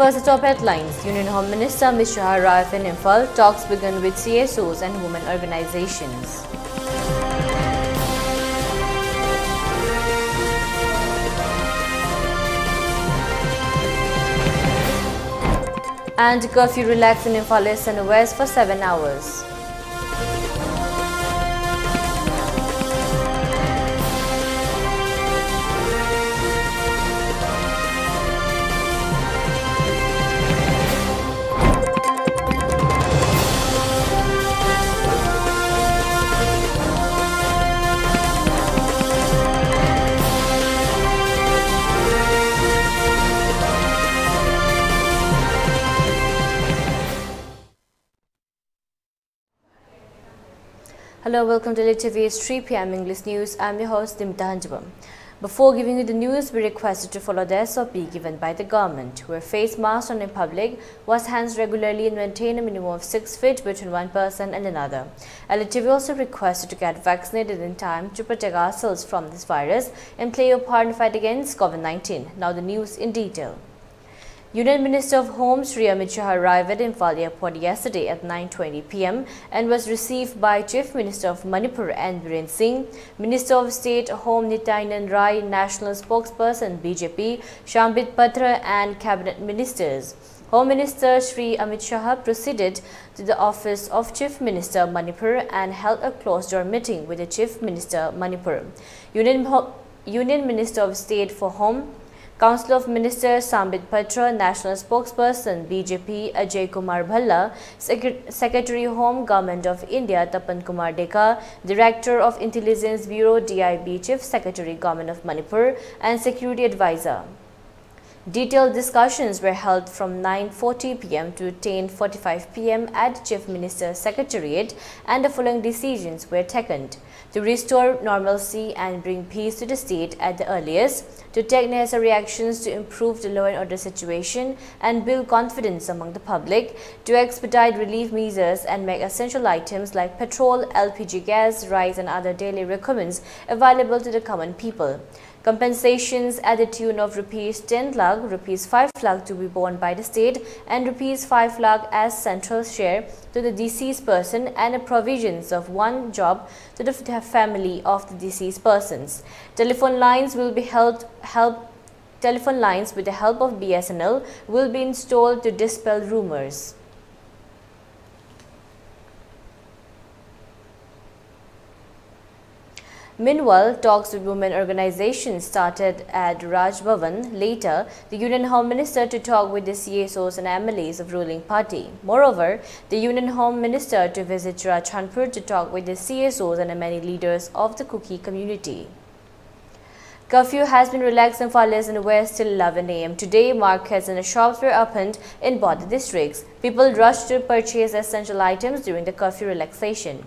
First, the top headlines. Union Home Minister Amit Shah arrived in Imphal. Talks begun with CSOs and women organizations. And curfew relaxed in Imphal East and West for 7 hours. Hello, welcome to ELITETV's 3 p.m. English News. I'm your host Deemita. Before giving you the news, we requested to follow the SOP given by the government. Wear face masks on in public, wash hands regularly and maintain a minimum of 6 feet between one person and another. ELITETV also requested to get vaccinated in time to protect ourselves from this virus and play your part in the fight against COVID-19. Now the news in detail. Union Minister of Home Shri Amit Shah arrived at Imphal Airport yesterday at 9:20 p.m. and was received by Chief Minister of Manipur N. Biren Singh, Minister of State Home Nityanand Rai, National Spokesperson BJP Shambit Patra and Cabinet Ministers. Home Minister Shri Amit Shah proceeded to the office of Chief Minister Manipur and held a closed-door meeting with the Chief Minister Manipur. Union Minister of State for Home, Council of Ministers Shambit Patra, National Spokesperson BJP Ajay Kumar Bhalla, Secretary Home Government of India Tapan Kumar Deka, Director of Intelligence Bureau DIB, Chief Secretary Government of Manipur and Security Advisor. Detailed discussions were held from 9:40 p.m. to 10:45 p.m. at Chief Minister's Secretariat, and the following decisions were taken: to restore normalcy and bring peace to the state at the earliest, to take necessary actions to improve the law and order situation and build confidence among the public, to expedite relief measures and make essential items like petrol, LPG gas, rice and other daily requirements available to the common people. Compensations at the tune of Rs 10 lakh, Rs 5 lakh to be borne by the state and Rs 5 lakh as central share to the deceased person, and the provisions of one job to the family of the deceased persons. Telephone lines with the help of BSNL will be installed to dispel rumors. Meanwhile, talks with women organizations started at Raj Bhavan. Later, the Union Home Minister to talk with the CSOs and MLAs of ruling party. Moreover, the Union Home Minister to visit Rajchandpur to talk with the CSOs and many leaders of the Kuki community. Curfew has been relaxed in Imphal East and West till 11 a.m. Today, markets and the shops were opened in both the districts. People rushed to purchase essential items during the curfew relaxation.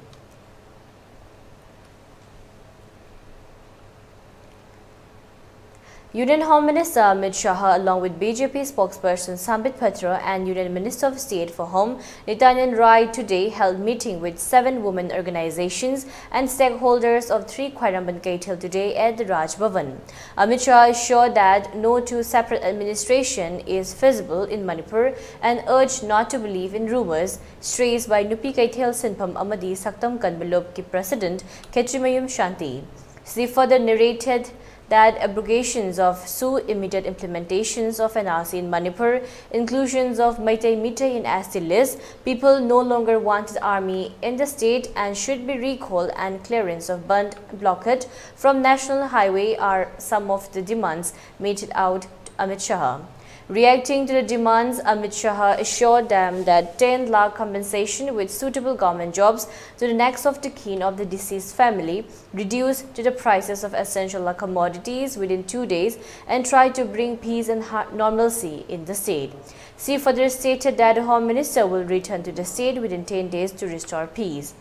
Union Home Minister Amit Shah along with BJP spokesperson Shambit Patra and Union Minister of State for Home Nityanand Rai today held meeting with 7 women organizations and stakeholders of 3 Khairamban Kaithil today at the Raj Bhavan. Amit Shah assured that no two separate administration is feasible in Manipur and urged not to believe in rumors stressed by Nupi Kaithil Sinpham Amadi Saktam Kanbalop ki President Ketrimayum Shanti. She further narrated that abrogations of SU, immediate implementations of NRC in Manipur, inclusions of Meitei in ST list, people no longer want the army in the state and should be recalled, and clearance of burnt blockade from national highway are some of the demands made out Amit Shah. Reacting to the demands, Amit Shah assured them that 10 lakh compensation with suitable government jobs to the next of the kin of the deceased family, reduced to the prices of essential commodities within 2 days, and try to bring peace and normalcy in the state. She further stated that the Home Minister will return to the state within 10 days to restore peace.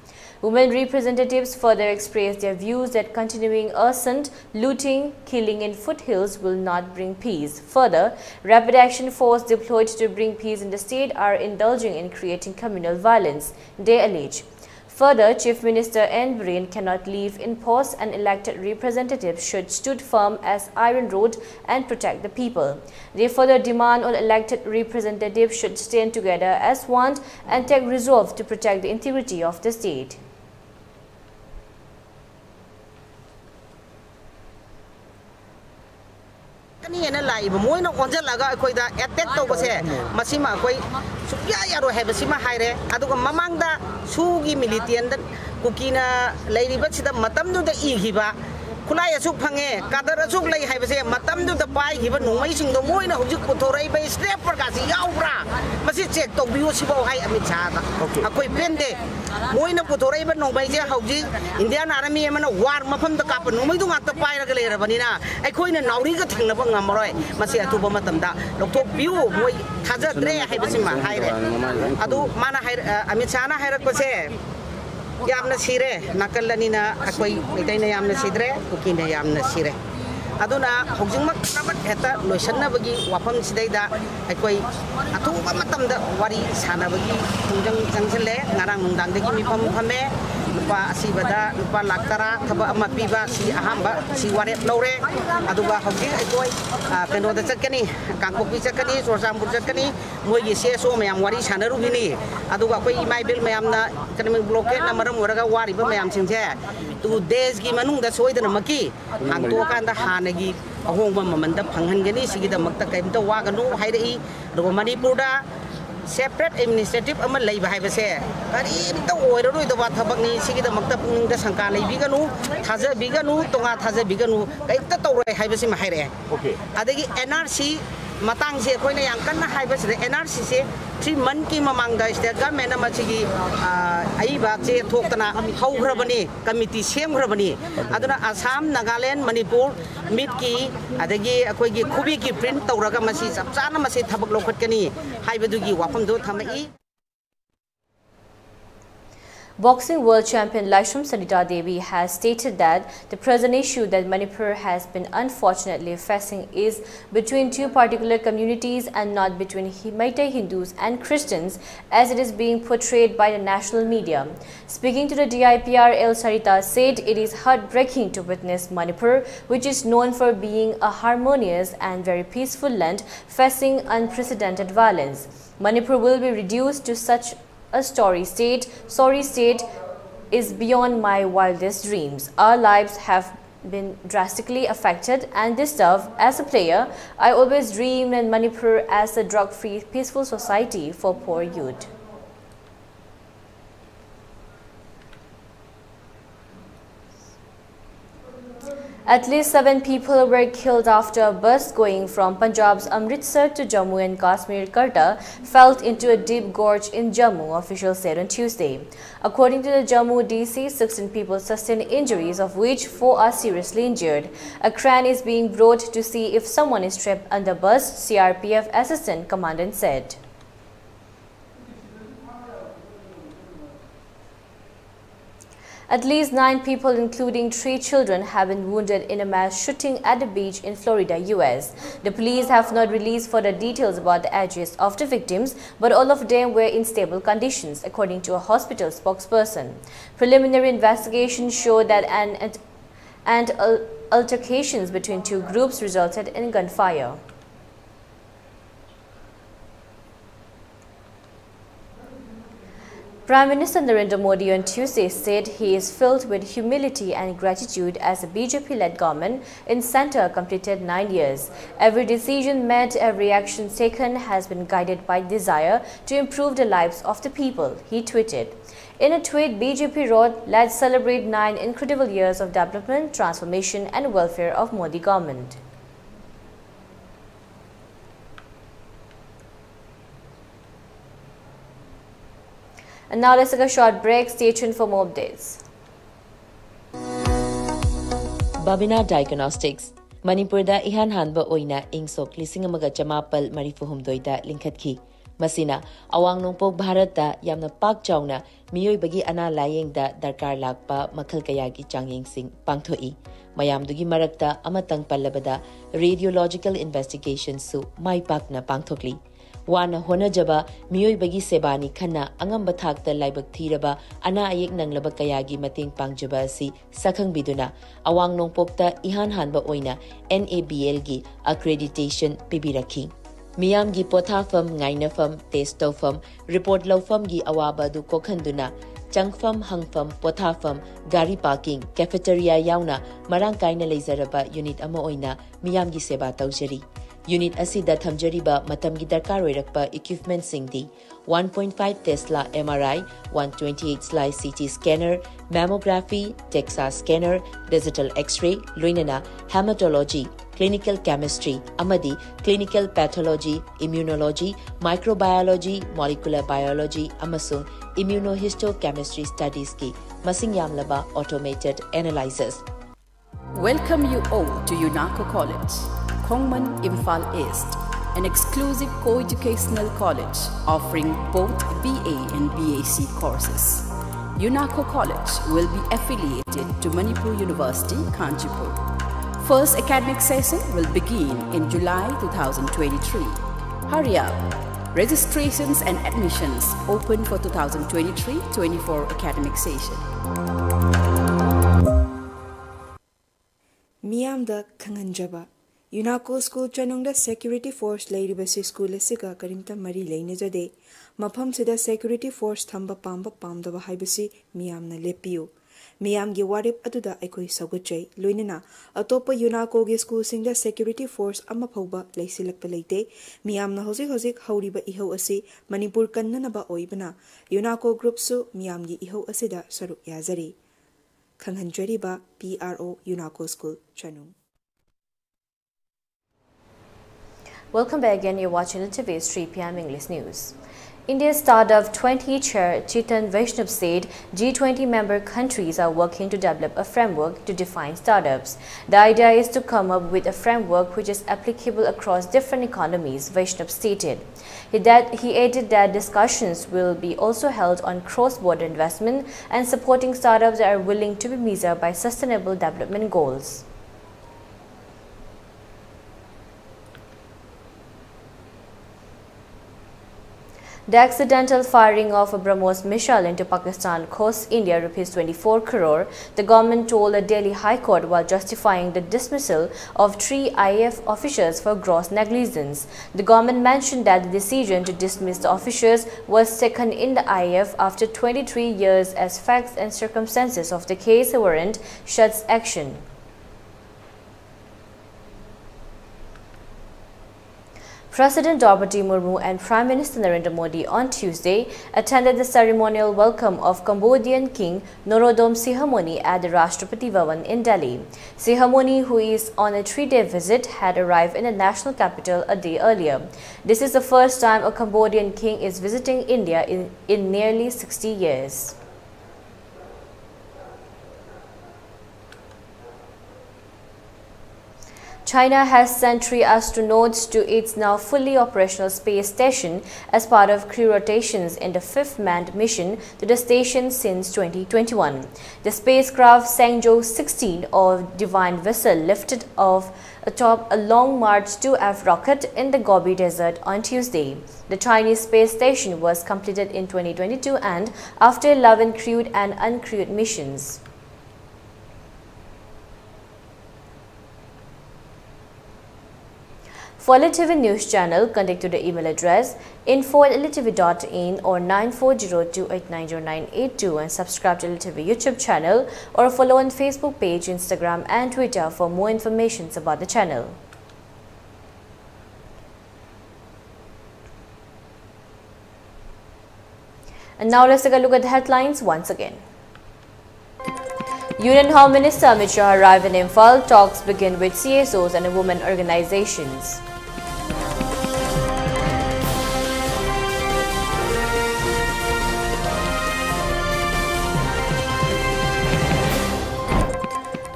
Women representatives further expressed their views that continuing arson, looting, killing in foothills will not bring peace. Further, rapid action force deployed to bring peace in the state are indulging in creating communal violence, they allege. Further, Chief Minister N. Biren cannot leave in post and elected representatives should stood firm as iron rod and protect the people. They further demand all elected representatives should stand together as one and take resolve to protect the integrity of the state. Moina onjalaga akoida attack tawbase masima akoi sukya yaro hebasima haire aduga mamangda sugi militian da kukina lairiba sida matamdu da igiba kulai asuk phange kadar asuk lai haibase matamdu da pai giba nongmai singdo moina hujik puthorai bai step prakasi yaubra masi check tawbiu sibo hai amit chada akoi pende moina puthorai ba nongmai je hujik Indian Army emana war mafam da kap nongmai du ngata pai ra gale rabanina aikoina nauri ga thingna ba ngamaroi masi atuba matamda lokthok biu moi thajadre haibasima haire adu mana haire amit chana hairakpase yamna sire nakallanina akoi mitaina yamna sidre kukina yamna sire aduna hojingmak nabat heta loisanna bagi wafam sidaida akoi atuba matamda wari sana bagi tungjang jangsele ngarang nungdang dagi mifam phame lupa asibada lupa laktara thaba ama piba si ahamba si warep lore aduga hojing akoi keno da chakani kangkopi chakani sorsambur chakani moigi seso mayam wari sana rubini aduga akoi imai bil mayamna economic blockade na maram waraga wari ba mayam singse tu desh gi manung da soidana maki hang to kan da hanagi ahongba mamanda phanghangani sigida makta kaimta waganu haidai do Manipur da separate administrative ama leiba haibase kari ta oiroi da thabak ni sigida makta pung da sangka leibiganu thaja biganu tonga thaja biganu kaita tawroi haibase ma haire adagi NRC matang se koina yang kanna haibase NRC se 3 month ki mamang da state government ma chigi ai ba che thoktana haugrabani committee semgrabani aduna Assam Nagaland Manipur mid ki adagi akoi gi khubi ki print tawraga masi chapchana masi thabak lokhatkani haibadugi wafam do thamai. Boxing world champion Laishram Sanita Devi has stated that the present issue that Manipur has been unfortunately facing is between two particular communities and not between Meitei Hindus and Christians as it is being portrayed by the national media. Speaking to the DIPR, El Sarita said it is heartbreaking to witness Manipur, which is known for being a harmonious and very peaceful land, facing unprecedented violence. Manipur will be reduced to such a sorry state is beyond my wildest dreams. Our lives have been drastically affected and disturbed. As a player, I always dreamed in Manipur as a drug-free, peaceful society for poor youth. At least 7 people were killed after a bus going from Punjab's Amritsar to Jammu and Kashmir Karta fell into a deep gorge in Jammu, officials said on Tuesday. According to the Jammu DC, 16 people sustained injuries, of which 4 are seriously injured. A crane is being brought to see if someone is trapped under bus, CRPF Assistant Commandant said. At least 9 people, including 3 children, have been wounded in a mass shooting at the beach in Florida, US. The police have not released further details about the ages of the victims, but all of them were in stable conditions, according to a hospital spokesperson. Preliminary investigations show that altercations between 2 groups resulted in gunfire. Prime Minister Narendra Modi on Tuesday said he is filled with humility and gratitude as the BJP-led government in centre completed 9 years. Every decision made, every action taken has been guided by desire to improve the lives of the people, he tweeted. In a tweet, BJP wrote, "Let's celebrate 9 incredible years of development, transformation and welfare of Modi government." And now let's take a short break. Stay tuned for more updates. Babina Diagnostics Manipur da ihan hanba oina ingsok lising amaga chamapal marifuhumdoi da linkhatki. Masina awang nongpok Bharat da yamna pak chawna miyoi bagi ana layeng da darkar lakpa makhal kaya gi changyeng sing pangthoi. Mayamdugi marakta amatang pallabada radiological investigation su mai pak na pangthokli. wana honajaba miyoibagi sebani khanna angamba thakta laibak thiraba ana ayek nanglaba kayagi mateng pangjaba asi sakhang biduna awang nongpokta ihan hanba oina NABL gi accreditation pibirakhi Miyam gi pothafam ngainafam testofam report lawfam gi awaba du kokhanduna Changfam hangfam pothafam gari parking cafeteria yauna marang kaina leizaraba unit ama oina miyam gi seba tawjari unit asida thamjariba matam gi darkar oirakpa equipment singdi 1.5 Tesla MRI 128 slice CT scanner mammography DEXA scanner digital x-ray loinana hematology clinical chemistry amadi clinical pathology immunology microbiology molecular biology amasung immunohistochemistry studies ki masing yamlaba automated analyzers. Welcome you all to UNACO College, Kongman Imphal East, an exclusive co-educational college offering both BA and BAC courses. UNACO College will be affiliated to Manipur University, Kanchipur. First academic session will begin in July 2023. Hurry up! Registrations and admissions open for 2023-24 academic session. Miyamda Kanganjaba UNACO School Chanungda Security Force Lairibasi School Asiga Karimta Mari Lainajade Mapam Sida Security Force Thamba Pamba Pamdaba Haibasi Miyamna Lepiu Miyam gi warip aduda aikoi saguchai loinena atopa UNACO gi school singda security force ama phauba leisilakpa leite miyam na hojik hauriba ihau asi Manipur kannanaba oibana UNACO group su miyam gi ihau asida saru yazari khanghanjariba PRO UNACO School Chanung. Welcome back again. You're watching ELITETV's 3 p.m. English News. India's startup 20 chair Chetan Vaishnav said G20 member countries are working to develop a framework to define startups. The idea is to come up with a framework which is applicable across different economies, Vaishnav stated. He added that discussions will be also held on cross-border investment and supporting startups that are willing to be measured by sustainable development goals. The accidental firing of a BrahMos missile into Pakistan cost India ₹24 crore, the government told the Delhi High Court while justifying the dismissal of 3 IAF officers for gross negligence. The government mentioned that the decision to dismiss the officers was taken in the IAF after 23 years as facts and circumstances of the case warrant such action. President Draupadi Murmu and Prime Minister Narendra Modi on Tuesday attended the ceremonial welcome of Cambodian King Norodom Sihamoni at the Rashtrapati Bhavan in Delhi. Sihamoni, who is on a 3-day visit, had arrived in the national capital a day earlier. This is the first time a Cambodian king is visiting India in nearly 60 years. China has sent 3 astronauts to its now fully operational space station as part of crew rotations in the 5th manned mission to the station since 2021. The spacecraft Shenzhou 16 or Divine Vessel lifted off atop a Long March 2F rocket in the Gobi Desert on Tuesday. The Chinese space station was completed in 2022 and after 11 crewed and uncrewed missions. For ELITETV News Channel, contact to the email address info@elitetv.in or 9402890982 and subscribe to ELITETV YouTube channel or follow on Facebook page, Instagram and Twitter for more information about the channel. And now let's take a look at the headlines once again. Union Home Minister Amit Shah arrived in Imphal. Talks begin with CSOs and women organizations.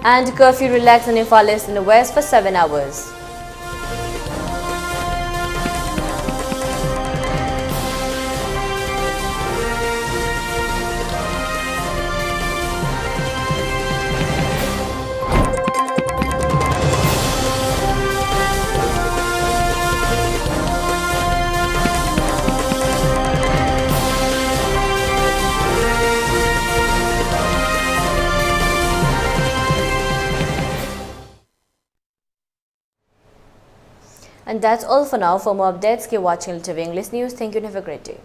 And curfew relaxed in Imphal East in the West for 7 hours. And that's all for now. For more updates, keep watching ELITETV English News. Thank you and have a great day.